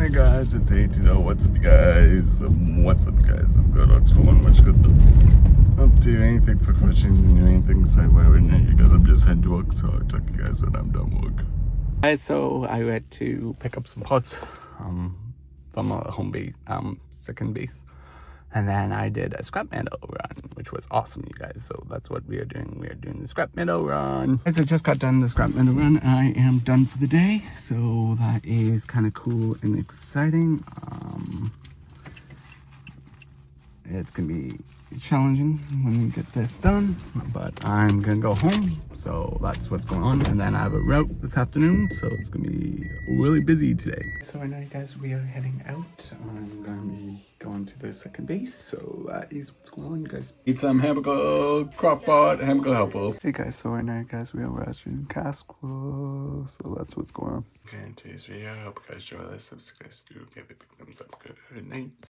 morning, guys. It's 18. What's up, you guys? What's up, you guys? Good looks for one much good. Up to anything for questions and anything sideways right now, you guys. I'm just heading to work, so I'll talk to you guys when I'm done work. Guys, so I went to pick up some pots from a home base, second base. And then I did a scrap metal run, which was awesome, you guys. So that's what we are doing. We are doing the scrap metal run. Guys, I just got done the scrap metal run. I am done for the day. So that is kind of cool and exciting. It's going to be challenging when we get this done. But I'm going to go home. So that's what's going on. And then I have a route this afternoon. So it's going to be really busy today. So right now, guys, we are heading out. I'm going to be going to the second base. So that is what's going on, you guys. Eat some hamburger, CROCKPOT Hamburger Helper. Hey guys, so right now, guys, we are resting Casquo. So that's what's going on. Okay, in today's video, I hope you guys enjoy this. If you guys do, give it a big thumbs up. Good night.